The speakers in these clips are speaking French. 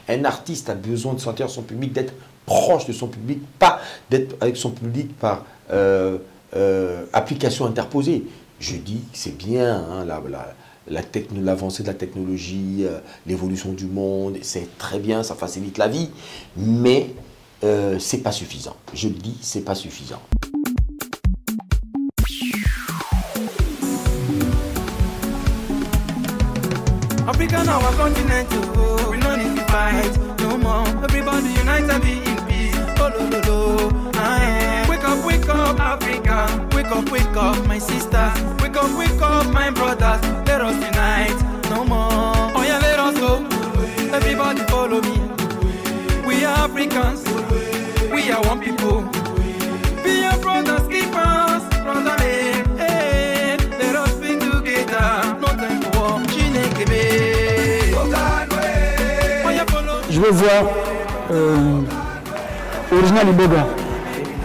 Un artiste a besoin de sentir son public, d'être proche de son public, pas d'être avec son public par application interposée. Je dis que c'est bien, hein, l'avancée de la technologie, l'évolution du monde, c'est très bien, ça facilite la vie, mais c'est pas suffisant. Je le dis, c'est pas suffisant. Africa now our continent, oh, we no need to fight no more. Everybody unite and be in peace. Oh, lo, lo, lo. Wake up, Africa. Wake up, my sisters. Wake up, my brothers. Let us unite no more. Oh yeah, let us go. Everybody follow me. We are Africans. We are one people. Be your brothers, keepers, brother man. Hey, let us be together. No time for war. Je veux voir Original Iboga.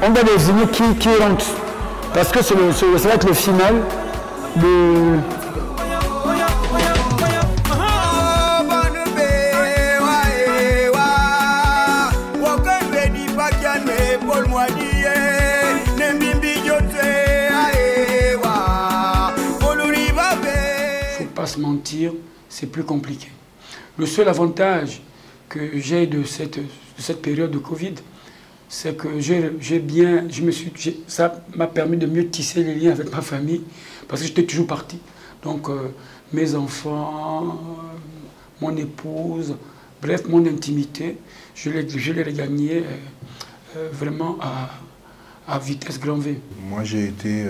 On va désigner qui rentre. Parce que ça va être le final de... Faut pas se mentir, c'est plus compliqué. Le seul avantage que j'ai de cette période de Covid, c'est que ça m'a permis de mieux tisser les liens avec ma famille, parce que j'étais toujours parti. Donc mes enfants, mon épouse, bref, mon intimité, je l'ai regagnée vraiment à vitesse grand V. Moi j'ai été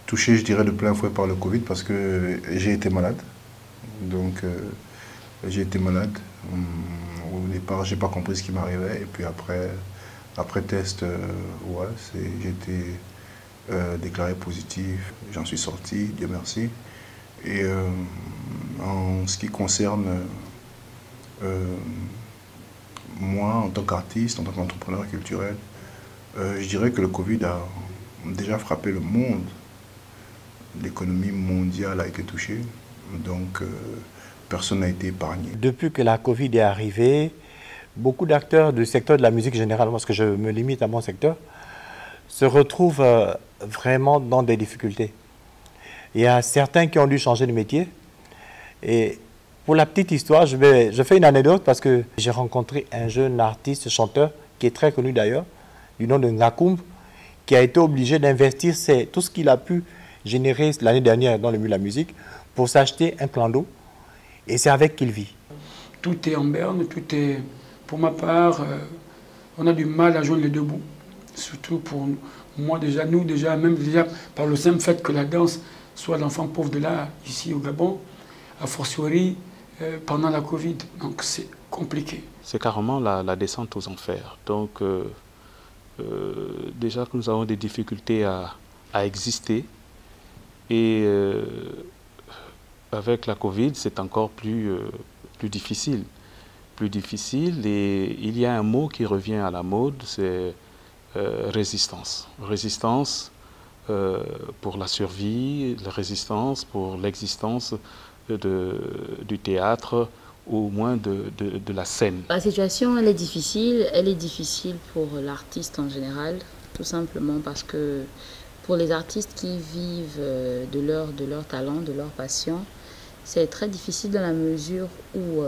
touché, je dirais, de plein fouet par le Covid parce que j'ai été malade. Donc j'ai été malade. Au départ, j'ai pas compris ce qui m'arrivait. Et puis après test, ouais, j'ai été déclaré positif. J'en suis sorti, Dieu merci. Et en ce qui concerne moi, en tant qu'artiste, en tant qu'entrepreneur culturel, je dirais que le Covid a déjà frappé le monde. L'économie mondiale a été touchée. Donc, personne n'a été épargné. Depuis que la Covid est arrivée, beaucoup d'acteurs du secteur de la musique générale, parce que je me limite à mon secteur, se retrouvent vraiment dans des difficultés. Il y a certains qui ont dû changer de métier. Et pour la petite histoire, je fais une anecdote parce que j'ai rencontré un jeune artiste, chanteur, qui est très connu d'ailleurs, du nom de Ngakoum, qui a été obligé d'investir tout ce qu'il a pu générer l'année dernière dans le milieu de la musique pour s'acheter un plan d'eau, et c'est avec qu'il vit. Tout est en berne, tout est... Pour ma part, on a du mal à joindre les deux bouts. Surtout pour moi, même déjà par le simple fait que la danse soit l'enfant pauvre de l'art ici au Gabon, a fortiori pendant la Covid. Donc c'est compliqué. C'est carrément la descente aux enfers. Donc déjà que nous avons des difficultés à exister, et avec la Covid, c'est encore plus difficile. Et il y a un mot qui revient à la mode, c'est résistance. Résistance pour la survie, la résistance pour l'existence du théâtre, ou au moins de la scène. La situation, elle est difficile pour l'artiste en général, tout simplement parce que pour les artistes qui vivent de leur talent, de leur passion, c'est très difficile dans la mesure où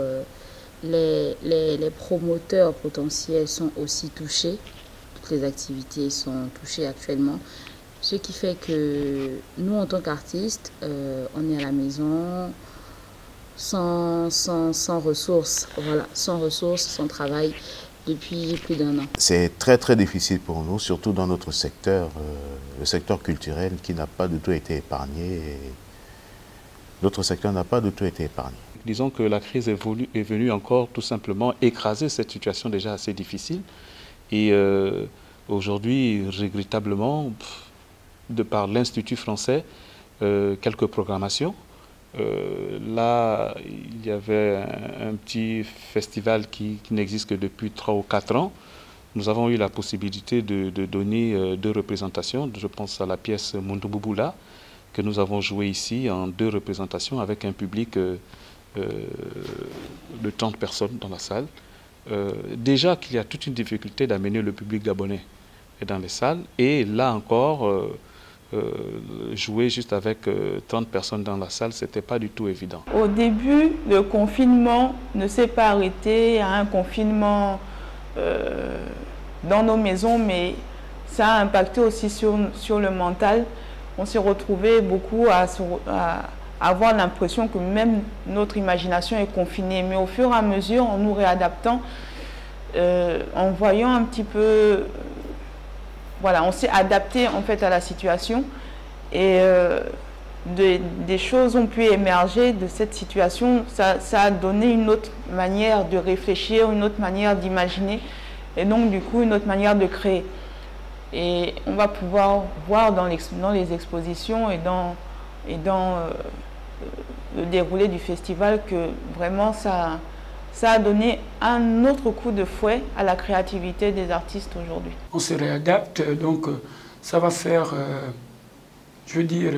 les promoteurs potentiels sont aussi touchés. Toutes les activités sont touchées actuellement. Ce qui fait que nous, en tant qu'artistes, on est à la maison sans ressources, voilà, sans ressources, sans travail depuis plus d'1 an. C'est très très difficile pour nous, surtout dans notre secteur, le secteur culturel qui n'a pas du tout été épargné. Notre secteur n'a pas du tout été épargné. Disons que la crise est venue encore tout simplement écraser cette situation déjà assez difficile. Et aujourd'hui, regrettablement, de par l'Institut français, quelques programmations. Là, il y avait un petit festival qui n'existe que depuis 3 ou 4 ans. Nous avons eu la possibilité de donner 2 représentations. Je pense à la pièce Mundu Bubula, que nous avons jouée ici en 2 représentations avec un public de 30 personnes dans la salle. Déjà qu'il y a toute une difficulté d'amener le public gabonais dans les salles. Et là encore, jouer juste avec 30 personnes dans la salle, ce n'était pas du tout évident. Au début, le confinement ne s'est pas arrêté à un confinement dans nos maisons, mais ça a impacté aussi sur le mental. On s'est retrouvé beaucoup à avoir l'impression que même notre imagination est confinée. Mais au fur et à mesure, en nous réadaptant, en voyant un petit peu... Voilà, on s'est adapté en fait à la situation et des choses ont pu émerger de cette situation. Ça a donné une autre manière de réfléchir, une autre manière d'imaginer et donc du coup une autre manière de créer. Et on va pouvoir voir dans les expositions et dans le déroulé du festival que vraiment ça a donné un autre coup de fouet à la créativité des artistes aujourd'hui. On se réadapte, donc ça va faire, je veux dire,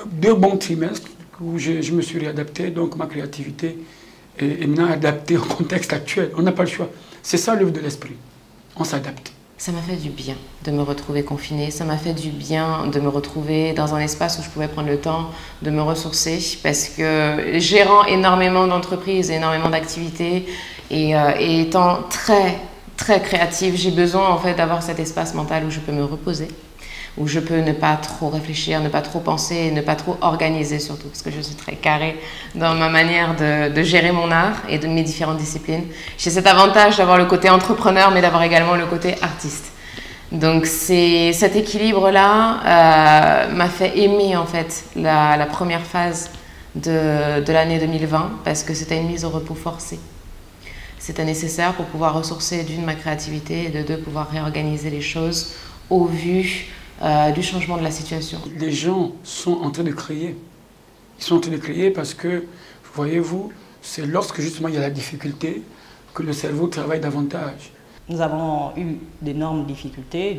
2 bons trimestres où je me suis réadapté, donc ma créativité est maintenant adaptée au contexte actuel. On n'a pas le choix. C'est ça l'œuvre de l'esprit. On s'adapte. Ça m'a fait du bien de me retrouver confinée, ça m'a fait du bien de me retrouver dans un espace où je pouvais prendre le temps de me ressourcer parce que gérant énormément d'entreprises, énormément d'activités et étant très créative, j'ai besoin en fait d'avoir cet espace mental où je peux me reposer, où je peux ne pas trop réfléchir, ne pas trop penser, ne pas trop organiser surtout parce que je suis très carrée dans ma manière de gérer mon art et de mes différentes disciplines. J'ai cet avantage d'avoir le côté entrepreneur mais d'avoir également le côté artiste. Donc cet équilibre-là m'a fait aimer en fait la première phase de l'année 2020 parce que c'était une mise au repos forcée. C'était nécessaire pour pouvoir ressourcer d'une ma créativité et de deux pouvoir réorganiser les choses au vu du changement de la situation. Les gens sont en train de créer. Ils sont en train de créer parce que, voyez-vous, c'est lorsque justement il y a la difficulté que le cerveau travaille davantage. Nous avons eu d'énormes difficultés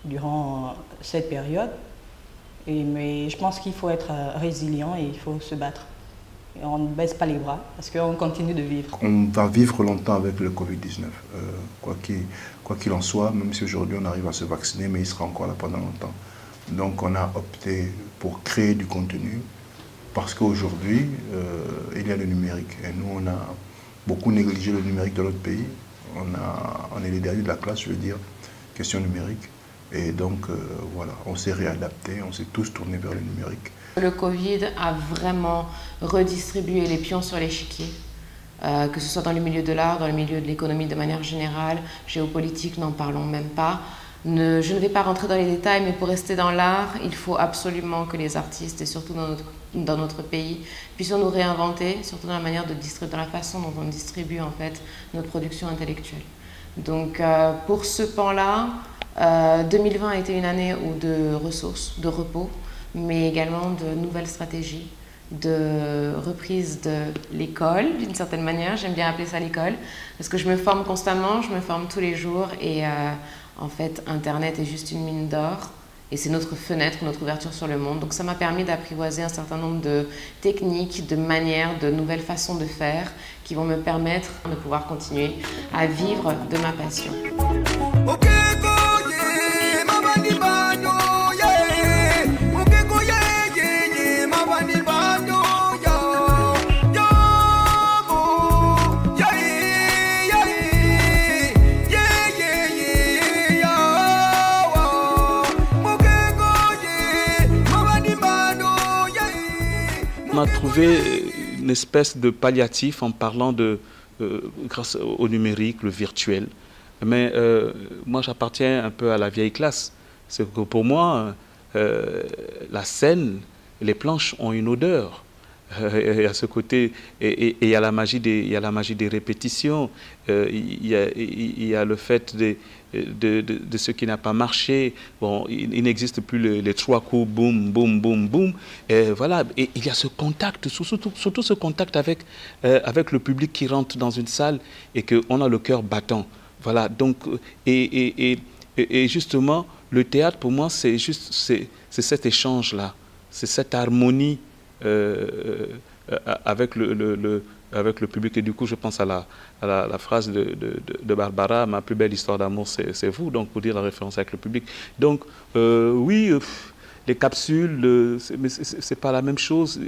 durant cette période, mais je pense qu'il faut être résilient et il faut se battre. Et on ne baisse pas les bras parce qu'on continue de vivre. On va vivre longtemps avec le Covid-19, quoi qu'il en soit, même si aujourd'hui on arrive à se vacciner, mais il sera encore là pendant longtemps. Donc on a opté pour créer du contenu parce qu'aujourd'hui, il y a le numérique. Et nous, on a beaucoup négligé le numérique dans notre pays. On est les derniers de la classe, je veux dire, question numérique. Et donc, voilà, on s'est réadapté, on s'est tous tournés vers le numérique. Le Covid a vraiment redistribué les pions sur l'échiquier, que ce soit dans le milieu de l'art, dans le milieu de l'économie de manière générale, géopolitique, n'en parlons même pas. Je ne vais pas rentrer dans les détails, mais pour rester dans l'art, il faut absolument que les artistes, et surtout dans notre pays, puissent nous réinventer, surtout dans la manière de distribuer, dans la façon dont on distribue en fait notre production intellectuelle. Donc pour ce pan-là, 2020 a été une année de ressources, de repos, mais également de nouvelles stratégies, de reprise de l'école, d'une certaine manière. J'aime bien appeler ça l'école, parce que je me forme constamment, je me forme tous les jours, et en fait, Internet est juste une mine d'or, et c'est notre fenêtre, notre ouverture sur le monde. Donc ça m'a permis d'apprivoiser un certain nombre de techniques, de manières, de nouvelles façons de faire, qui vont me permettre de pouvoir continuer à vivre de ma passion. On a trouvé une espèce de palliatif en parlant grâce au numérique, le virtuel. Mais moi, j'appartiens un peu à la vieille classe. C'est que pour moi, la scène, les planches ont une odeur. Il y a ce côté, et il y a la magie des répétitions, il y a le fait de ce qui n'a pas marché. Bon, il n'existe plus les 3 coups, boum, boum, boum, boum. Et voilà, et il y a ce contact, surtout ce contact avec le public qui rentre dans une salle et qu'on a le cœur battant. Voilà, donc, et justement, le théâtre, pour moi, c'est cet échange-là, c'est cette harmonie avec le public. Et du coup, je pense à la phrase de Barbara, ma plus belle histoire d'amour, c'est vous, donc pour dire la référence avec le public. Donc, oui, les capsules, mais c'est pas la même chose.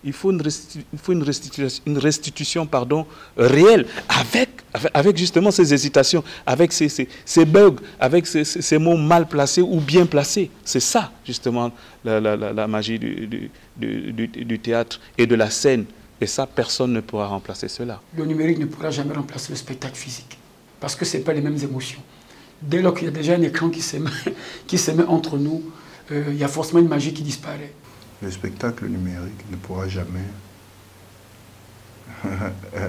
Il faut une restitution pardon, réelle, avec justement ces hésitations, avec ces bugs, avec ces mots mal placés ou bien placés. C'est ça, justement, la magie du théâtre et de la scène. Et ça, personne ne pourra remplacer cela. Le numérique ne pourra jamais remplacer le spectacle physique, parce que ce n'est pas les mêmes émotions. Dès lors qu'il y a déjà un écran qui se met entre nous, il y a forcément une magie qui disparaît. Le spectacle numérique ne pourra jamais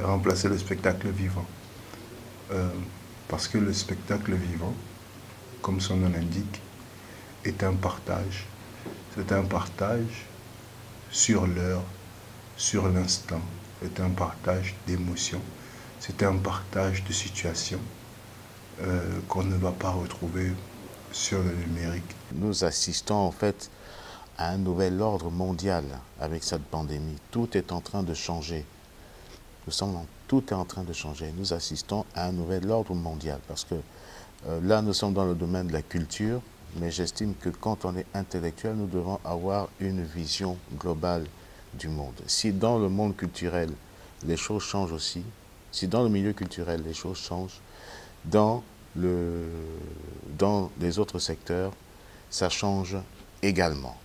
remplacer le spectacle vivant. Parce que le spectacle vivant, comme son nom l'indique, est un partage. C'est un partage sur l'heure, sur l'instant. C'est un partage d'émotions. C'est un partage de situations qu'on ne va pas retrouver sur le numérique. Nous assistons en fait à un nouvel ordre mondial avec cette pandémie. Tout est en train de changer. Tout est en train de changer. Nous assistons à un nouvel ordre mondial parce que là, nous sommes dans le domaine de la culture, mais j'estime que quand on est intellectuel, nous devons avoir une vision globale du monde. Si dans le monde culturel, les choses changent aussi, si dans le milieu culturel, les choses changent, dans les autres secteurs, ça change également.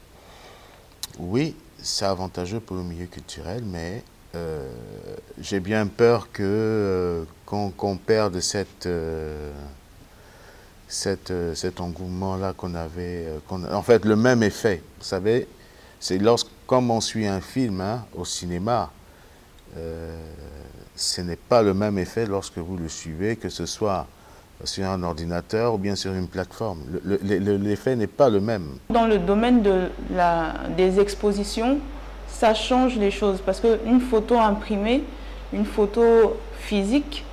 Oui, c'est avantageux pour le milieu culturel, mais j'ai bien peur qu'on perde cet engouement-là qu'on avait. En fait, le même effet, vous savez, c'est comme on suit un film au cinéma, ce n'est pas le même effet lorsque vous le suivez, que ce soit sur un ordinateur ou bien sur une plateforme. L'effet n'est pas le même. Dans le domaine des expositions, ça change les choses parce qu'une photo imprimée, une photo physique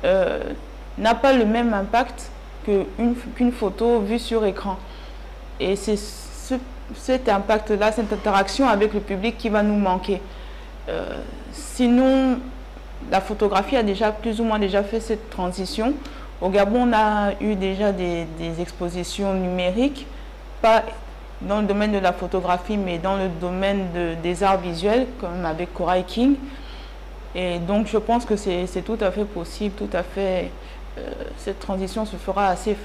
n'a pas le même impact qu'une photo vue sur écran. Et c'est cet impact-là, cette interaction avec le public qui va nous manquer. Sinon, la photographie a plus ou moins déjà fait cette transition. Au Gabon, on a eu déjà des expositions numériques, pas dans le domaine de la photographie, mais dans le domaine des arts visuels, comme avec Koray King. Et donc, je pense que c'est tout à fait possible, tout à fait. Cette transition se fera assez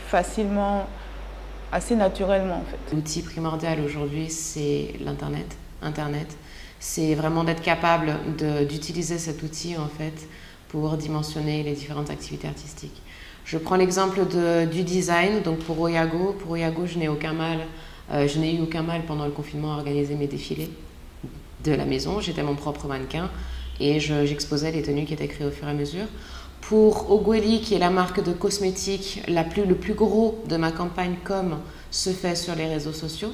facilement, assez naturellement, en fait. L'outil primordial aujourd'hui, c'est l'Internet. C'est vraiment d'être capable d'utiliser cet outil, en fait, pour dimensionner les différentes activités artistiques. Je prends l'exemple du design. Donc pour Oyago, je n'ai eu aucun mal pendant le confinement à organiser mes défilés de la maison. J'étais mon propre mannequin et j'exposais les tenues qui étaient créées au fur et à mesure. Pour Ogweli, qui est la marque de cosmétiques, le plus gros de ma campagne com se fait sur les réseaux sociaux,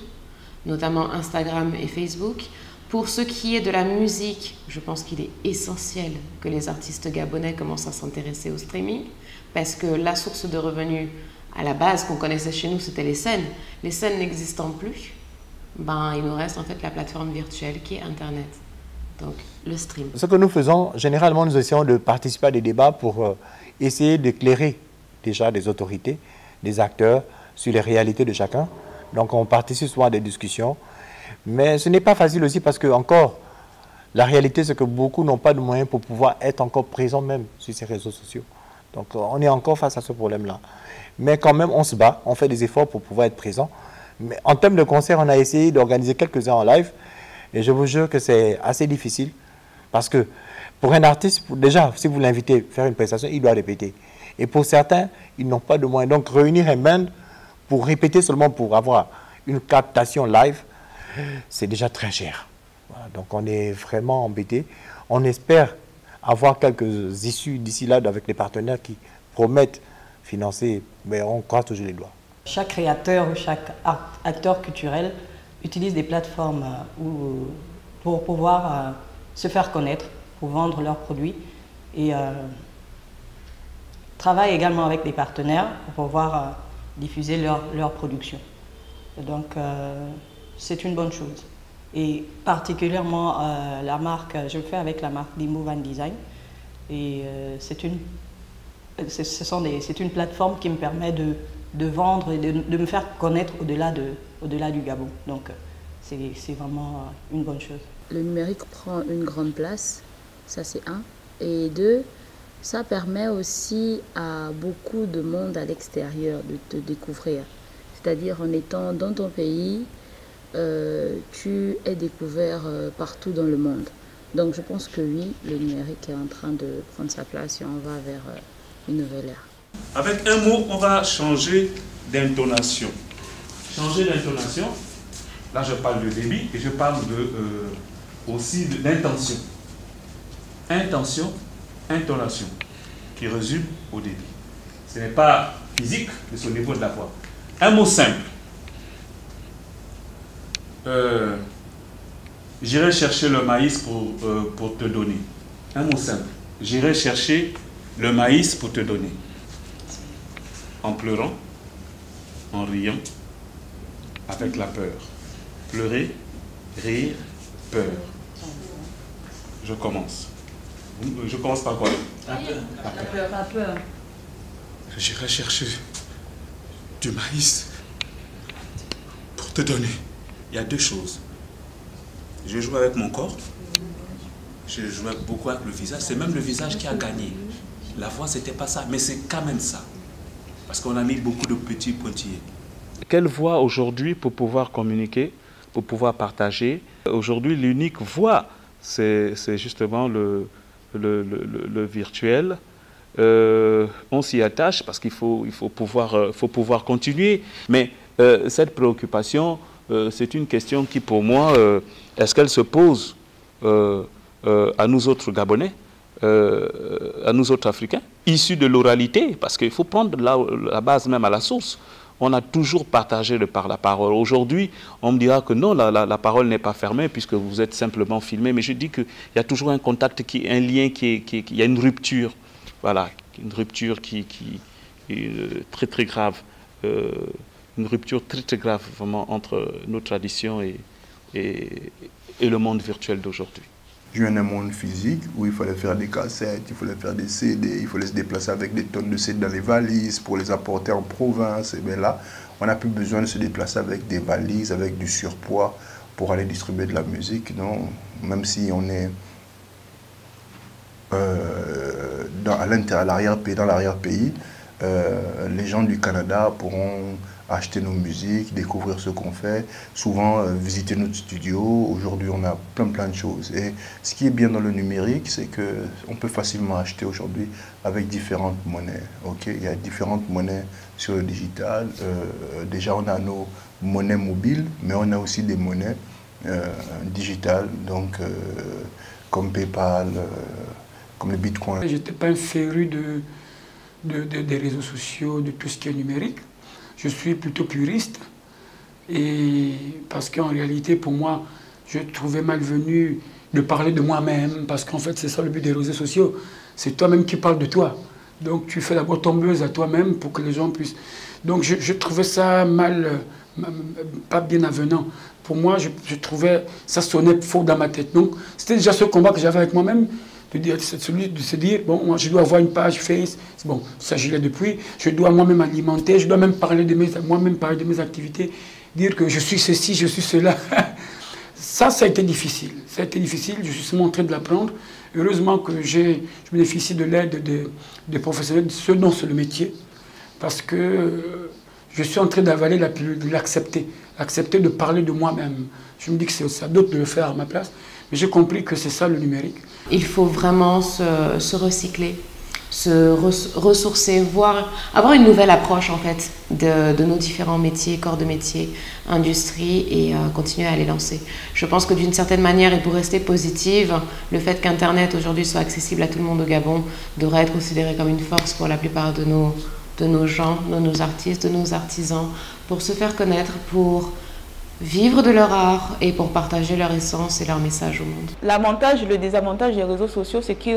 notamment Instagram et Facebook. Pour ce qui est de la musique, je pense qu'il est essentiel que les artistes gabonais commencent à s'intéresser au streaming parce que la source de revenus à la base qu'on connaissait chez nous, c'était les scènes. Les scènes n'existant plus, il nous reste en fait la plateforme virtuelle qui est Internet, donc le stream. Ce que nous faisons, généralement, nous essayons de participer à des débats pour essayer d'éclairer déjà des autorités, des acteurs sur les réalités de chacun. Donc on participe souvent à des discussions. Mais ce n'est pas facile aussi parce que, encore, la réalité, c'est que beaucoup n'ont pas de moyens pour pouvoir être encore présents même sur ces réseaux sociaux. Donc, on est encore face à ce problème-là. Mais quand même, on se bat, on fait des efforts pour pouvoir être présent. Mais en termes de concert, on a essayé d'organiser quelques-uns en live. Et je vous jure que c'est assez difficile parce que pour un artiste, déjà, si vous l'invitez à faire une prestation, il doit répéter. Et pour certains, ils n'ont pas de moyens. Donc, réunir un band pour répéter seulement pour avoir une captation live, c'est déjà très cher. Voilà, donc on est vraiment embêté. On espère avoir quelques issues d'ici là avec les partenaires qui promettent financer, mais on croise toujours les doigts. Chaque créateur ou chaque acteur culturel utilise des plateformes pour pouvoir se faire connaître, pour vendre leurs produits et travaille également avec des partenaires pour pouvoir diffuser leur production. Donc, c'est une bonne chose. Et particulièrement la marque, je le fais avec la marque Dimo Van Design. Et c'est une plateforme qui me permet de vendre et de me faire connaître au-delà du Gabon. Donc c'est vraiment une bonne chose. Le numérique prend une grande place, ça c'est un. Et deux, ça permet aussi à beaucoup de monde à l'extérieur de te découvrir. C'est-à-dire en étant dans ton pays, tu es découvert partout dans le monde. Donc je pense que oui, le numérique est en train de prendre sa place et on va vers une nouvelle ère. Avec un mot, on va changer d'intonation. Changer d'intonation, là je parle de débit et je parle aussi d'intention. Intention, intonation, qui résume au débit. Ce n'est pas physique, mais c'est au niveau de la voix. Un mot simple. J'irai chercher le maïs pour te donner. Un mot simple. J'irai chercher le maïs pour te donner. En pleurant, en riant, avec la peur. Pleurer, rire, peur. Je commence. Je commence par quoi? La peur. J'irai chercher du maïs pour te donner. Il y a deux choses. Je joue avec mon corps. Je joue beaucoup avec le visage. C'est même le visage qui a gagné. La voix, c'était pas ça. Mais c'est quand même ça. Parce qu'on a mis beaucoup de petits pointillés. Quelle voix aujourd'hui pour pouvoir communiquer, pour pouvoir partager? Aujourd'hui, l'unique voix, c'est justement le virtuel. On s'y attache parce qu'il faut pouvoir continuer. Mais cette préoccupation, c'est une question qui, pour moi, est-ce qu'elle se pose à nous autres Gabonais, à nous autres Africains, issus de l'oralité? Parce qu'il faut prendre la base même à la source. On a toujours partagé par la parole. Aujourd'hui, on me dira que non, la parole n'est pas fermée puisque vous êtes simplement filmé. Mais je dis qu'il y a toujours un contact, un lien, il y a une rupture. Voilà, une rupture qui est très très grave. Une rupture très très grave vraiment entre nos traditions et le monde virtuel d'aujourd'hui. Je viens d'un monde physique où il fallait faire des cassettes, il fallait faire des CD, il fallait se déplacer avec des tonnes de CD dans les valises pour les apporter en province. Et bien là, on n'a plus besoin de se déplacer avec des valises, avec du surpoids pour aller distribuer de la musique. Non, même si on est à l'arrière-pays, dans l'arrière-pays, les gens du Canada pourront acheter nos musiques, découvrir ce qu'on fait, souvent visiter notre studio. Aujourd'hui, on a plein de choses. Et ce qui est bien dans le numérique, c'est qu'on peut facilement acheter aujourd'hui avec différentes monnaies. Okay? Il y a différentes monnaies sur le digital. Déjà, on a nos monnaies mobiles, mais on a aussi des monnaies digitales, donc comme PayPal, comme le Bitcoin. Je n'étais pas un féru des réseaux sociaux, de tout ce qui est numérique. Je suis plutôt puriste, et parce qu'en réalité, pour moi, je trouvais malvenu de parler de moi-même, parce qu'en fait, c'est ça le but des réseaux sociaux. C'est toi-même qui parles de toi. Donc, tu fais d'abord ton buzz à toi-même pour que les gens puissent... Donc, je trouvais ça pas bien avenant. Pour moi, je trouvais ça sonnait faux dans ma tête. Donc, c'était déjà ce combat que j'avais avec moi-même, celui de se dire, bon, moi je dois avoir une page Face, bon, ça je l'ai depuis, je dois moi-même alimenter, je dois même parler moi-même parler de mes activités, dire que je suis ceci, je suis cela. Ça a été difficile. Ça a été difficile, je suis seulement en train de l'apprendre. Heureusement que je bénéficie de l'aide des professionnels, ce dont c'est le métier, parce que je suis en train d'avaler de l'accepter de parler de moi-même. Je me dis que c'est à d'autres de le faire à ma place. Mais j'ai compris que c'est ça le numérique. Il faut vraiment se recycler, se ressourcer, avoir une nouvelle approche en fait de nos différents métiers, corps de métier, industrie, et continuer à les lancer. Je pense que d'une certaine manière, et pour rester positive, le fait qu'Internet aujourd'hui soit accessible à tout le monde au Gabon devrait être considéré comme une force pour la plupart de nos gens, de nos artistes, de nos artisans, pour se faire connaître, pour vivre de leur art et pour partager leur essence et leur message au monde. L'avantage et le désavantage des réseaux sociaux, c'est qu'ils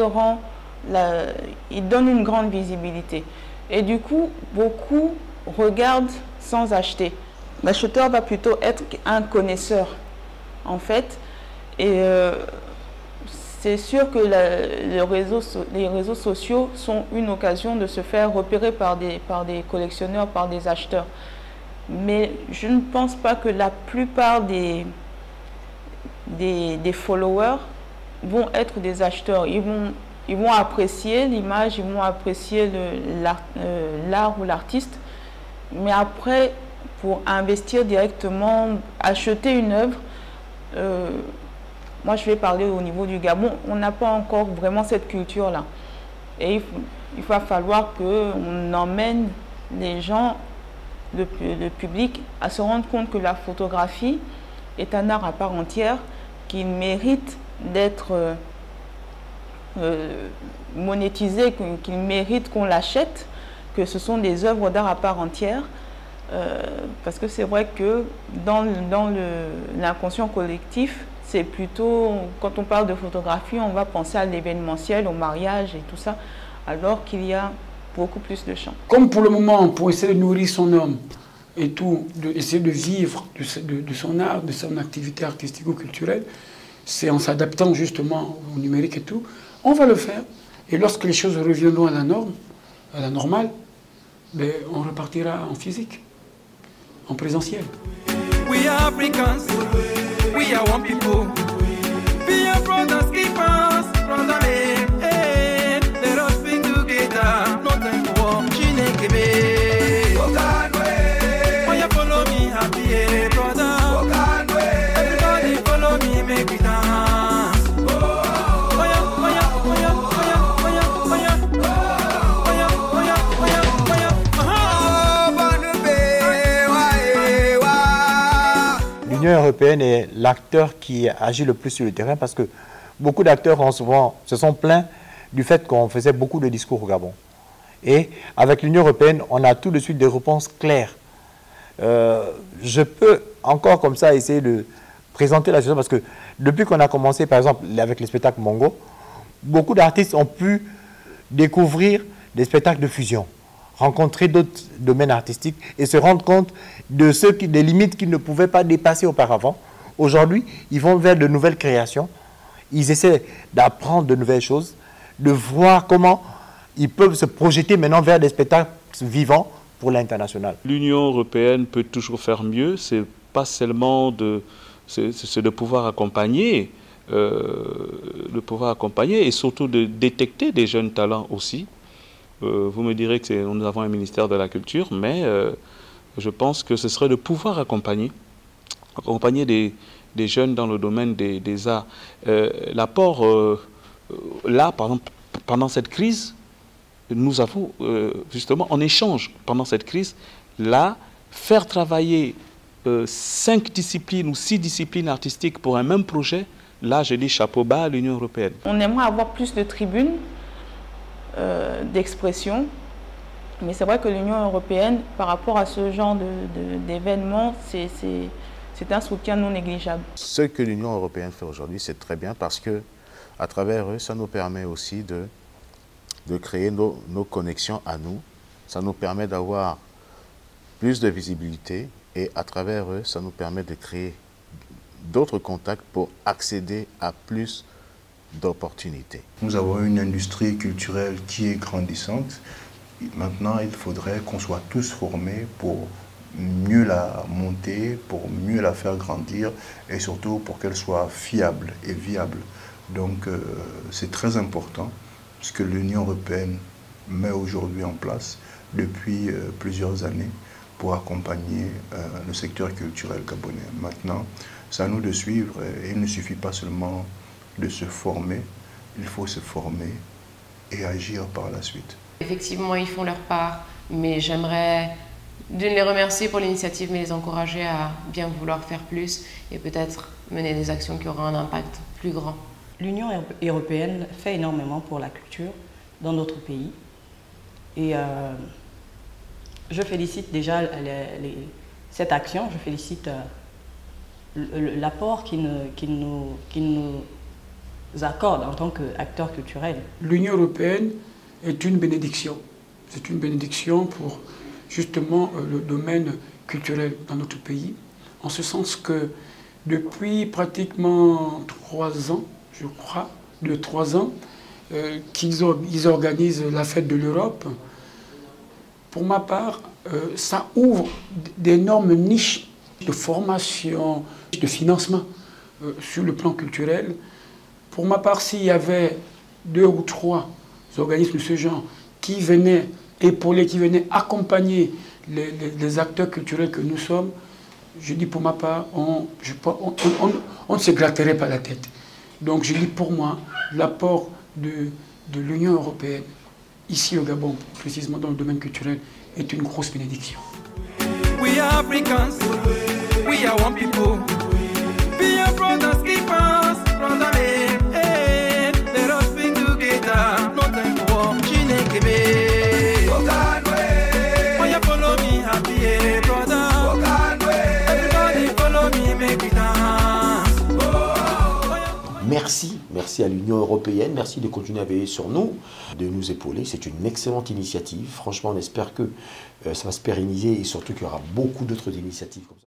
donnent une grande visibilité. Et du coup, beaucoup regardent sans acheter. L'acheteur va plutôt être un connaisseur en fait. Et c'est sûr que les réseaux sociaux sont une occasion de se faire repérer par des collectionneurs, par des acheteurs. Mais je ne pense pas que la plupart des followers vont être des acheteurs. Ils vont apprécier l'image, ils vont apprécier l'art ou l'artiste. Mais après, pour investir directement, acheter une œuvre, moi je vais parler au niveau du Gabon, on n'a pas encore vraiment cette culture-là. Et il va falloir qu'on emmène les gens, le public, à se rendre compte que la photographie est un art à part entière, qu'il mérite d'être monétisé, qu'il mérite qu'on l'achète, que ce sont des œuvres d'art à part entière. Parce que c'est vrai que dans l'inconscient collectif, c'est plutôt, quand on parle de photographie, on va penser à l'événementiel, au mariage et tout ça, alors qu'il y a beaucoup plus de champs. Comme pour le moment, pour essayer de nourrir son homme et tout, essayer de vivre de son art, de son activité artistique ou culturelle, c'est en s'adaptant justement au numérique et tout, on va le faire. Et lorsque les choses reviendront à la norme, à la normale, ben, on repartira en physique, en présentiel. We are Africans, we are one people. Be your brothers, keepers, brother men. Hey, let us be together. No time for war. Chinekebe. Oh, you follow me happy, brother. Everybody follow me, make it dance. L'Union européenne est l'acteur qui agit le plus sur le terrain parce que beaucoup d'acteurs se sont plaints du fait qu'on faisait beaucoup de discours au Gabon. Et avec l'Union européenne, on a tout de suite des réponses claires. Je peux encore comme ça essayer de présenter la situation parce que depuis qu'on a commencé, par exemple, avec les spectacles Mongo, beaucoup d'artistes ont pu découvrir des spectacles de fusion, rencontrer d'autres domaines artistiques et se rendre compte de des limites qu'ils ne pouvaient pas dépasser auparavant. Aujourd'hui, ils vont vers de nouvelles créations. Ils essaient d'apprendre de nouvelles choses, de voir comment ils peuvent se projeter maintenant vers des spectacles vivants pour l'international. L'Union européenne peut toujours faire mieux. C'est pas seulement de pouvoir accompagner, et surtout de détecter des jeunes talents aussi. Vous me direz que nous avons un ministère de la Culture, mais je pense que ce serait de pouvoir accompagner des jeunes dans le domaine des arts. L'apport, là, par exemple, pendant cette crise, nous avons justement, en échange, pendant cette crise, là, faire travailler 5 disciplines ou 6 disciplines artistiques pour un même projet, là, je dis chapeau bas à l'Union européenne. On aimerait avoir plus de tribunes d'expression, mais c'est vrai que l'Union européenne, par rapport à ce genre d'événements, c'est un soutien non négligeable. Ce que l'Union européenne fait aujourd'hui, c'est très bien parce que, à travers eux, ça nous permet aussi de créer nos connexions à nous. Ça nous permet d'avoir plus de visibilité et à travers eux, ça nous permet de créer d'autres contacts pour accéder à plus d'opportunités. Nous avons une industrie culturelle qui est grandissante. Maintenant, il faudrait qu'on soit tous formés pour mieux la monter, pour mieux la faire grandir et surtout pour qu'elle soit fiable et viable. Donc, c'est très important ce que l'Union européenne met aujourd'hui en place depuis plusieurs années pour accompagner le secteur culturel gabonais. Maintenant, c'est à nous de suivre et il ne suffit pas seulement de se former, il faut se former et agir par la suite. Effectivement, ils font leur part, mais j'aimerais d'une les remercier pour l'initiative, mais les encourager à bien vouloir faire plus et peut-être mener des actions qui auront un impact plus grand. L'Union européenne fait énormément pour la culture dans notre pays et je félicite déjà cette action, je félicite l'apport qu'ils nous accordent en tant qu'acteurs culturels. L'Union européenne est une bénédiction. C'est une bénédiction pour justement le domaine culturel dans notre pays, en ce sens que depuis pratiquement 3 ans, je crois, 2-3 ans, qu'ils organisent la fête de l'Europe. Pour ma part, ça ouvre d'énormes niches de formation, de financement sur le plan culturel. Pour ma part, s'il y avait 2 ou 3 organismes de ce genre qui venaient épauler, qui venaient accompagner les acteurs culturels que nous sommes, je dis pour ma part, on ne se gratterait pas la tête. Donc je dis pour moi, l'apport de l'Union européenne, ici au Gabon, précisément dans le domaine culturel, est une grosse bénédiction. We are Africans, we are one people. Be your brothers, keepers, brother men. Hey, let us be together. No time for war. Chinekebe. Oh, you follow me happy, brother. Everybody follow me, make we dance. Merci à l'Union européenne, merci de continuer à veiller sur nous, de nous épauler. C'est une excellente initiative. Franchement, on espère que ça va se pérenniser et surtout qu'il y aura beaucoup d'autres initiatives comme ça.